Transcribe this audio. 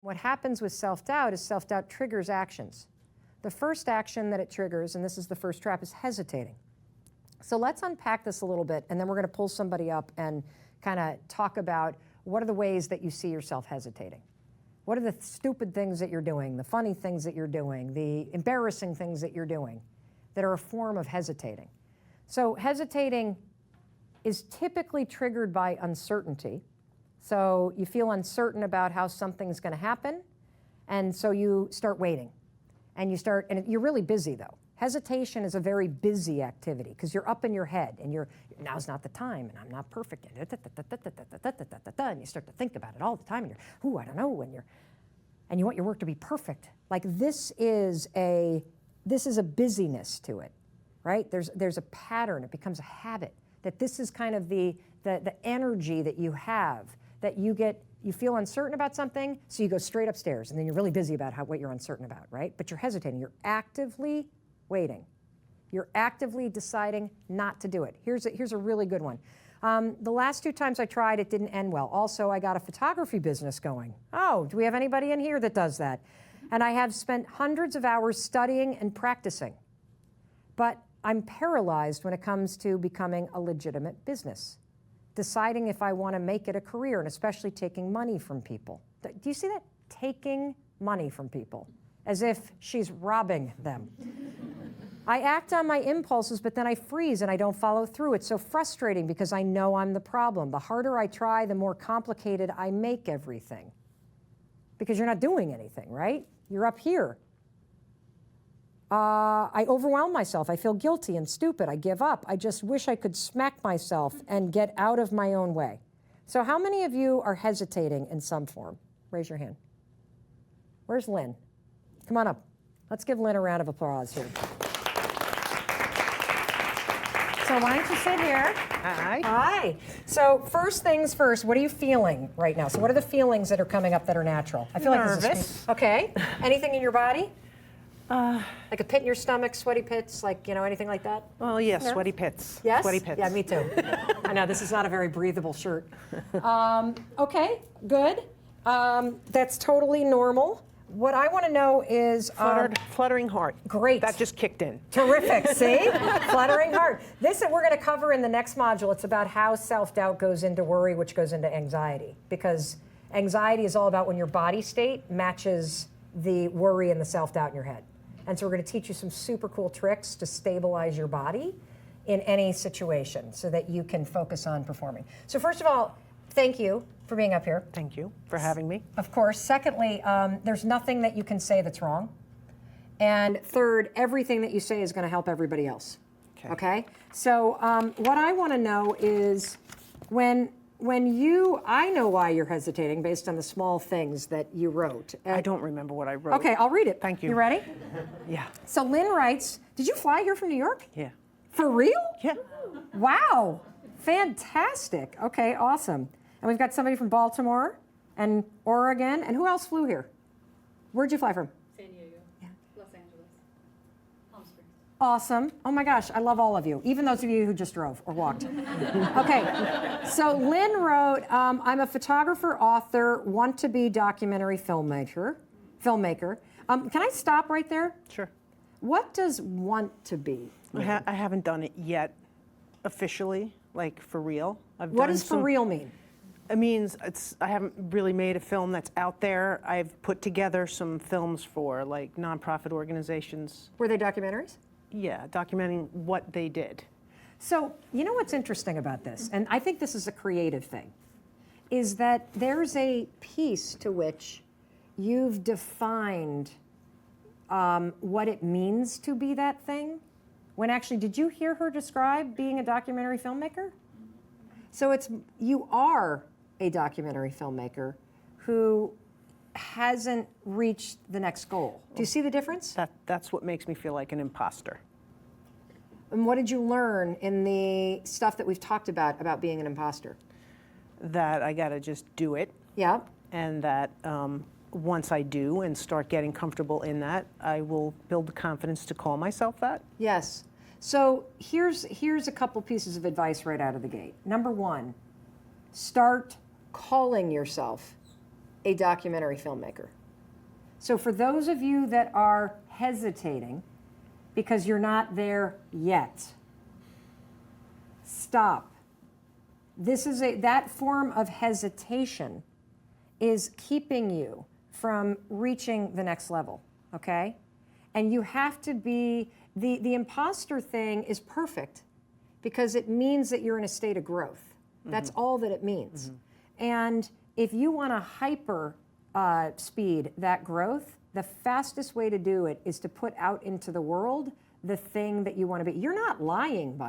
What happens with self-doubt is self-doubt triggers actions. The first action that it triggers, and this is the first trap, is hesitating. So let's unpack this a little bit, and then we're going to pull somebody up and kind of talk about what are the ways that you see yourself hesitating. What are the stupid things that you're doing, the funny things that you're doing, the embarrassing things that you're doing that are a form of hesitating? So hesitating is typically triggered by uncertainty. So you feel uncertain about how something's going to happen, and so you start waiting. And you're really busy though. Hesitation is a very busy activity because you're up in your head and now's not the time and I'm not perfect. And you start to think about it all the time and I don't know, and you want your work to be perfect. Like this is a busyness to it, right? There's a pattern, it becomes a habit that this is kind of the energy that you have, that you feel uncertain about something, so you go straight upstairs, and then you're really busy about what you're uncertain about, right? But you're hesitating. You're actively waiting. You're actively deciding not to do it. Here's a really good one. The last 2 times I tried, it didn't end well. Also, I got a photography business going. Oh, do we have anybody in here that does that? And I have spent hundreds of hours studying and practicing. But I'm paralyzed when it comes to becoming a legitimate business, deciding if I want to make it a career, and especially taking money from people. Do you see that? Taking money from people, as if she's robbing them. I act on my impulses, but then I freeze and I don't follow through. It's so frustrating because I know I'm the problem. The harder I try, the more complicated I make everything. Because you're not doing anything, right? You're up here. I overwhelm myself. I feel guilty and stupid. I give up. I just wish I could smack myself and get out of my own way. So how many of you are hesitating in some form? Raise your hand. Where's Lynn? Come on up. Let's give Lynn a round of applause here. So why don't you sit here? Hi. Hi. So first things first, what are you feeling right now? So what are the feelings that are coming up that are natural? I feel nervous. Like this is okay. Anything in your body? Like a pit in your stomach, sweaty pits, anything like that? Well, yes, yeah, sweaty pits. Yes? Sweaty pits. Yeah, me too. I know, this is not a very breathable shirt. Okay, good. That's totally normal. What I want to know is... fluttering heart. Great. That just kicked in. Terrific, see? Fluttering heart. This we're going to cover in the next module. It's about how self-doubt goes into worry, which goes into anxiety. Because anxiety is all about when your body state matches the worry and the self-doubt in your head. And so we're going to teach you some super cool tricks to stabilize your body in any situation so that you can focus on performing. So first of all, thank you for being up here. Thank you for having me. Of course. Secondly, there's nothing that you can say that's wrong. And third, everything that you say is going to help everybody else. Okay? So what I want to know is I know why you're hesitating based on the small things that you wrote. I don't remember what I wrote. Okay, I'll read it. Thank you. You ready? Yeah. So Lynn writes, did you fly here from New York? Yeah. For real? Yeah. Wow. Fantastic. Okay, awesome. And we've got somebody from Baltimore and Oregon. And who else flew here? Where'd you fly from? San Diego. Yeah. Los Angeles. Palm Springs. Awesome. Oh my gosh, I love all of you, even those of you who just drove or walked. Okay, so Lynn wrote, I'm a photographer, author, want to be documentary filmmaker. Can I stop right there? Sure. What does want to be mean? I haven't done it yet officially, like for real. What does for real mean? It means I haven't really made a film that's out there. I've put together some films for like nonprofit organizations. Were they documentaries? Yeah, documenting what they did. So, you know what's interesting about this, and I think this is a creative thing, is that there's a piece to which you've defined what it means to be that thing. When actually, did you hear her describe being a documentary filmmaker? So you are a documentary filmmaker who hasn't reached the next goal. Do you see the difference? That's what makes me feel like an imposter. And what did you learn in the stuff that we've talked about being an imposter? That I gotta just do it. Yeah. And that once I do and start getting comfortable in that, I will build the confidence to call myself that. Yes. So here's a couple pieces of advice right out of the gate. Number one, start calling yourself a documentary filmmaker. So for those of you that are hesitating because you're not there yet, stop. That form of hesitation is keeping you from reaching the next level, okay? And you have to be, the imposter thing is perfect because it means that you're in a state of growth. That's all that it means. And if you want to hyper speed that growth, the fastest way to do it is to put out into the world the thing that you want to be. You're not lying, by